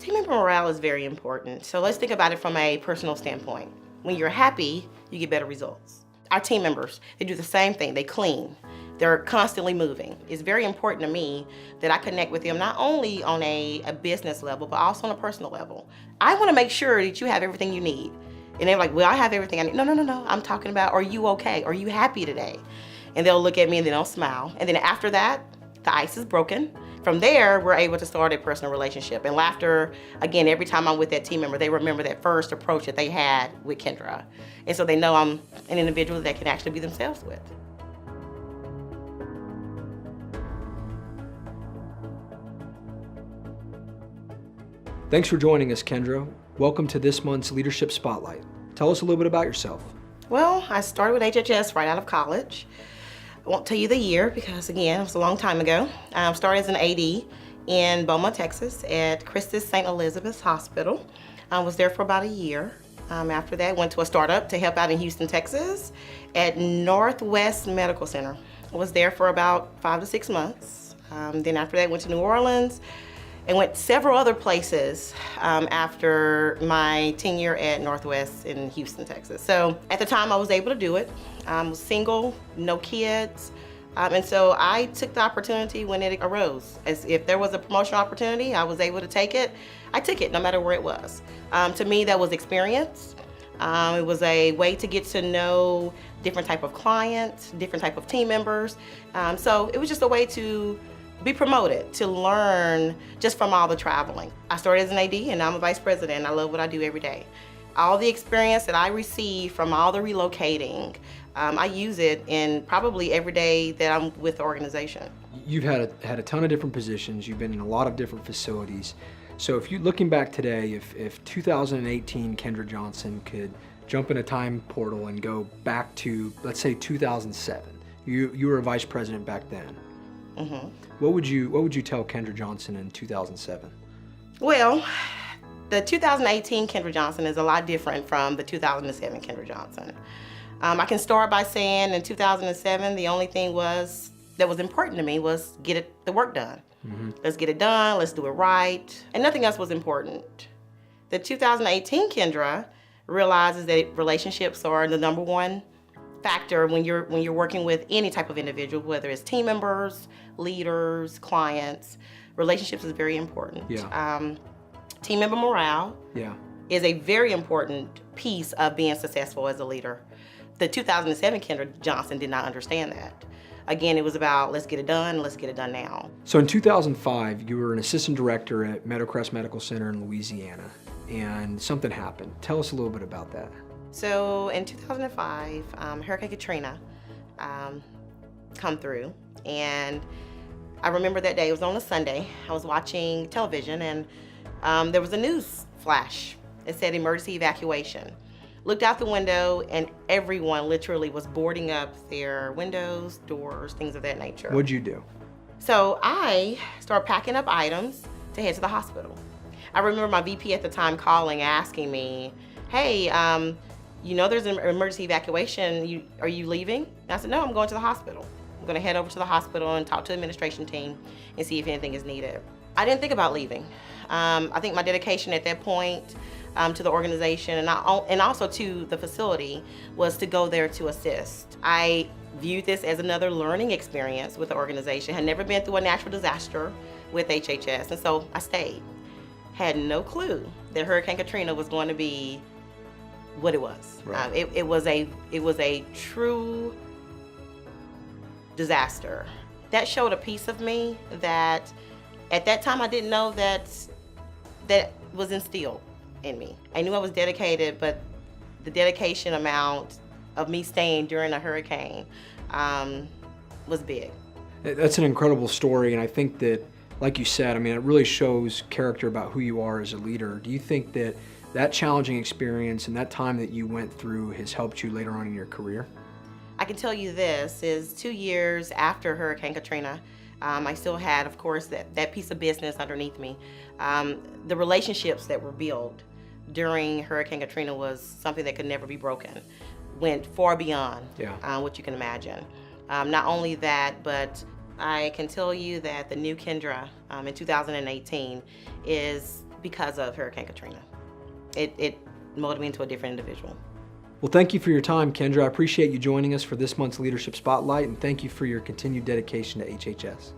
Team member morale is very important. So let's think about it from a personal standpoint. When you're happy, you get better results. Our team members, they do the same thing. They clean. They're constantly moving. It's very important to me that I connect with them not only on a business level, but also on a personal level. I want to make sure that you have everything you need. And they're like, well, I have everything I need. No. I'm talking about, are you okay? Are you happy today? And they'll look at me and then they'll smile. And then after that, the ice is broken. From there, we're able to start a personal relationship. And laughter, again, every time I'm with that team member, they remember that first approach that they had with Kendra. And so they know I'm an individual that can actually be themselves with. Thanks for joining us, Kendra. Welcome to this month's Leadership Spotlight. Tell us a little bit about yourself. Well, I started with HHS right out of college. I won't tell you the year because, again, it was a long time ago. I started as an AD in Beaumont, Texas at Christus St. Elizabeth's Hospital. I was there for about a year. After that, went to a startup to help out in Houston, Texas at Northwest Medical Center. I was there for about 5 to 6 months. Then after that, went to New Orleans and went several other places after my tenure at Northwest in Houston, Texas. So at the time I was able to do it. I was single, no kids. And so I took the opportunity when it arose. As if there was a promotional opportunity, I was able to take it. I took it no matter where it was. To me, that was experience. It was a way to get to know different type of clients, different type of team members. So it was just a way to be promoted, to learn just from all the traveling. I started as an AD and now I'm a vice president. I love what I do every day. All the experience that I received from all the relocating, I use it in probably every day that I'm with the organization. You've had a ton of different positions. You've been in a lot of different facilities. So if you're looking back today, if 2018 Kendra Johnson could jump in a time portal and go back to, let's say 2007, you were a vice president back then. Mm-hmm. What would you tell Kendra Johnson in 2007? Well, the 2018 Kendra Johnson is a lot different from the 2007 Kendra Johnson. I can start by saying in 2007, the only thing that was important to me was get the work done. Mm-hmm. Let's get it done, let's do it right, and nothing else was important. The 2018 Kendra realizes that relationships are the number one factor when you're working with any type of individual, whether it's team members, leaders, clients. Relationships is very important. Yeah. Team member morale is a very important piece of being successful as a leader. The 2007 Kendra Johnson did not understand that. Again, it was about let's get it done now. So in 2005, you were an assistant director at Meadowcrest Medical Center in Louisiana, and something happened. Tell us a little bit about that. So in 2005, Hurricane Katrina come through, and I remember that day. It was on a Sunday. I was watching television, and there was a news flash. It said emergency evacuation. Looked out the window, and everyone literally was boarding up their windows, doors, things of that nature. What'd you do? So I started packing up items to head to the hospital. I remember my VP at the time calling, asking me, hey, there's an emergency evacuation. Are you leaving? And I said, no, I'm going to the hospital. I'm going to head over to the hospital and talk to the administration team and see if anything is needed. I didn't think about leaving. I think my dedication at that point to the organization and also to the facility was to go there to assist. I viewed this as another learning experience with the organization. Had never been through a natural disaster with HHS, and so I stayed. Had no clue that Hurricane Katrina was going to be what it was. Right. It was a true disaster. That showed a piece of me that at that time I didn't know that was instilled in me. I knew I was dedicated, but the dedication amount of me staying during a hurricane was big. That's an incredible story, and I think that, like you said, it really shows character about who you are as a leader. Do you think that challenging experience and that time that you went through has helped you later on in your career? I can tell you this, is 2 years after Hurricane Katrina, I still had, of course, that piece of business underneath me. The relationships that were built during Hurricane Katrina was something that could never be broken. Went far beyond what you can imagine. Not only that, but I can tell you that the new Kendra in 2018 is because of Hurricane Katrina. It molded me into a different individual. Well, thank you for your time, Kendra. I appreciate you joining us for this month's Leadership Spotlight, and thank you for your continued dedication to HHS.